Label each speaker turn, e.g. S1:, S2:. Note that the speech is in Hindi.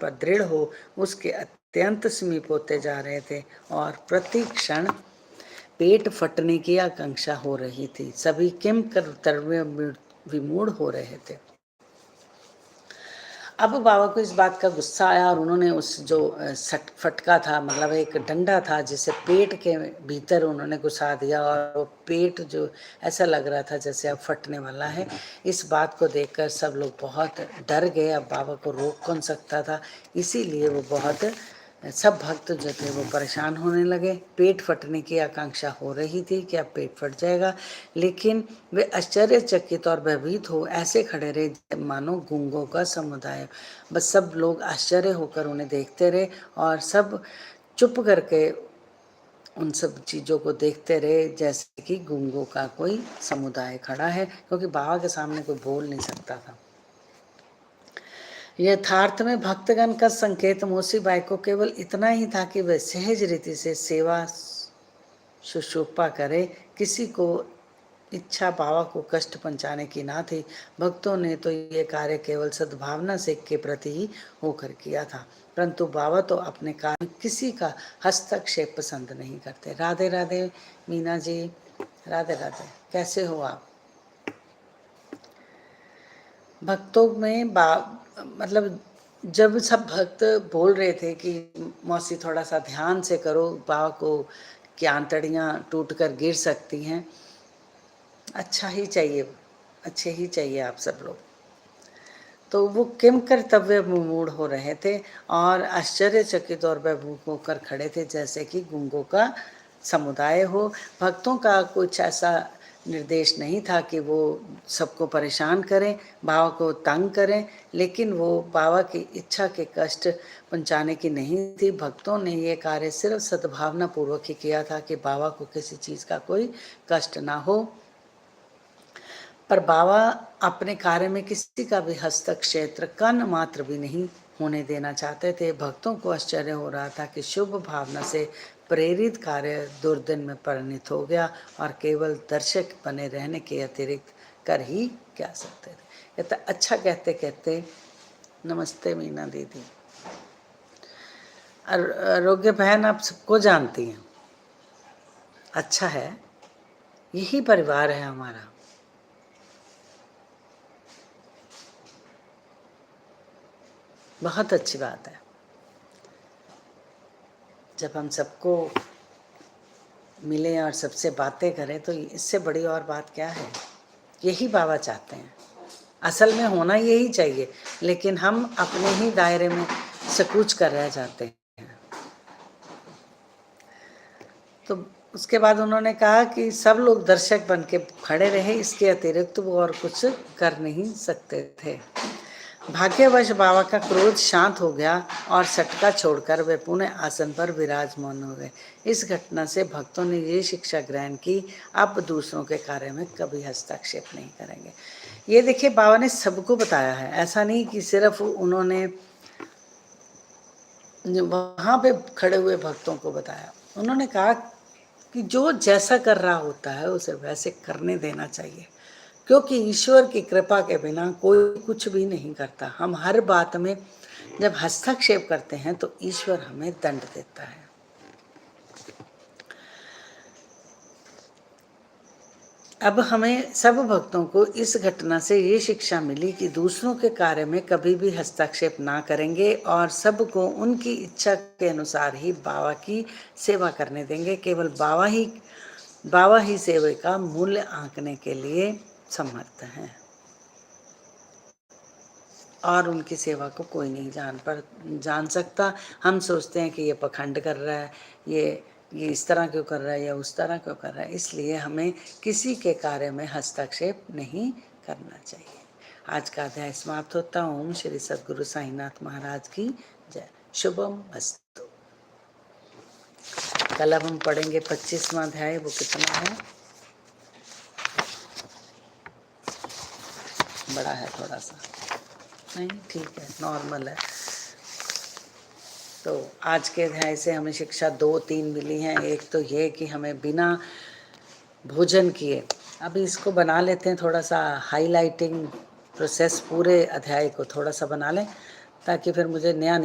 S1: पर दृढ़ हो उसके अत्यंत समीप होते जा रहे थे और प्रति क्षण पेट फटने की आकांक्षा हो रही थी। सभी किम कर्तव्य विमूढ़ हो रहे थे। अब बाबा को इस बात का गुस्सा आया और उन्होंने उस जो फटका था, मतलब एक डंडा था जिसे पेट के भीतर उन्होंने घुसा दिया और वो पेट जो ऐसा लग रहा था जैसे अब फटने वाला है। इस बात को देखकर सब लोग बहुत डर गए। अब बाबा को रोक कौन सकता था, इसीलिए वो बहुत सब भक्त जो थे वो परेशान होने लगे। पेट फटने की आकांक्षा हो रही थी कि अब पेट फट जाएगा, लेकिन वे आश्चर्यचकित और भयभीत हो ऐसे खड़े रहे मानो गूंगों का समुदाय। बस सब लोग आश्चर्य होकर उन्हें देखते रहे और सब चुप करके उन सब चीज़ों को देखते रहे जैसे कि गूंगों का कोई समुदाय खड़ा है, क्योंकि बाबा के सामने कोई बोल नहीं सकता था। यथार्थ में भक्तगण का संकेत मौसी बाई को केवल इतना ही था कि वह सहज रीति से सेवा शुश्रूषा करे। किसी को इच्छा बाबा को कष्ट पहुंचाने की ना थी। भक्तों ने तो ये कार्य केवल सद्भावना से के प्रति ही होकर किया था, परंतु बाबा तो अपने कार्य में किसी का हस्तक्षेप पसंद नहीं करते। राधे राधे मीना जी, राधे राधे, कैसे हो आप? भक्तों में मतलब जब सब भक्त बोल रहे थे कि मौसी थोड़ा सा ध्यान से करो, बाबा को की आंतड़ियाँ टूट कर गिर सकती हैं, अच्छा ही चाहिए, अच्छे ही चाहिए आप सब लोग। तो वो किम कर्तव्य विमूढ़ हो रहे थे और आश्चर्यचकित और बेभूख होकर खड़े थे जैसे कि गूंगों का समुदाय हो। भक्तों का कुछ ऐसा निर्देश नहीं था कि वो सबको परेशान करें, बाबा को तंग करें, लेकिन वो बाबा की इच्छा के कष्ट पहुंचाने की नहीं थी। भक्तों ने ये कार्य सिर्फ सद्भावना पूर्वक ही किया था कि बाबा को किसी चीज़ का कोई कष्ट ना हो। पर बाबा अपने कार्य में किसी का भी हस्तक्षेप कण मात्र भी नहीं होने देना चाहते थे। भक्तों को आश्चर्य हो रहा था कि शुभ भावना से प्रेरित कार्य दुर्दिन में परिणत हो गया और केवल दर्शक बने रहने के अतिरिक्त कर ही क्या सकते थे। ये तो अच्छा कहते कहते, नमस्ते मीना दीदी, आरोग्य बहन आप सबको जानती हैं, अच्छा है, यही परिवार है हमारा। बहुत अच्छी बात है जब हम सबको मिलें और सबसे बातें करें, तो इससे बड़ी और बात क्या है। यही बाबा चाहते हैं, असल में होना यही चाहिए, लेकिन हम अपने ही दायरे में सकूच कर रह जाते हैं। तो उसके बाद उन्होंने कहा कि सब लोग दर्शक बन के खड़े रहे, इसके अतिरिक्त वो और कुछ कर नहीं सकते थे। भाग्यवश बाबा का क्रोध शांत हो गया और सटका छोड़कर वे पुनः आसन पर विराजमान हो गए। इस घटना से भक्तों ने ये शिक्षा ग्रहण की, अब दूसरों के कार्य में कभी हस्तक्षेप नहीं करेंगे। ये देखिए बाबा ने सबको बताया है, ऐसा नहीं कि सिर्फ उन्होंने वहाँ पे खड़े हुए भक्तों को बताया। उन्होंने कहा कि जो जैसा कर रहा होता है उसे वैसे करने देना चाहिए, क्योंकि ईश्वर की कृपा के बिना कोई कुछ भी नहीं करता। हम हर बात में जब हस्तक्षेप करते हैं तो ईश्वर हमें दंड देता है। अब हमें सब भक्तों को इस घटना से ये शिक्षा मिली कि दूसरों के कार्य में कभी भी हस्तक्षेप ना करेंगे और सबको उनकी इच्छा के अनुसार ही बाबा की सेवा करने देंगे। केवल बाबा ही सेवा का मूल्य आंकने के लिए समर्थ हैं और उनकी सेवा को कोई नहीं जान सकता। हम सोचते हैं कि ये पखंड कर रहा है, ये इस तरह क्यों कर रहा है या उस तरह क्यों कर रहा है, इसलिए हमें किसी के कार्य में हस्तक्षेप नहीं करना चाहिए। आज का अध्याय समाप्त होता। ओम श्री सद्गुरु साईनाथ महाराज की जय। शुभम अस्तु। कल अब हम पढ़ेंगे 25वां अध्याय। वो कितना है, बड़ा है थोड़ा सा, नहीं ठीक है, नॉर्मल है। तो आज के अध्याय से हमें शिक्षा 2-3 मिली हैं। एक तो ये कि हमें बिना भोजन किए, अभी इसको बना लेते हैं थोड़ा सा हाईलाइटिंग प्रोसेस, पूरे अध्याय को थोड़ा सा बना लें ताकि फिर मुझे नया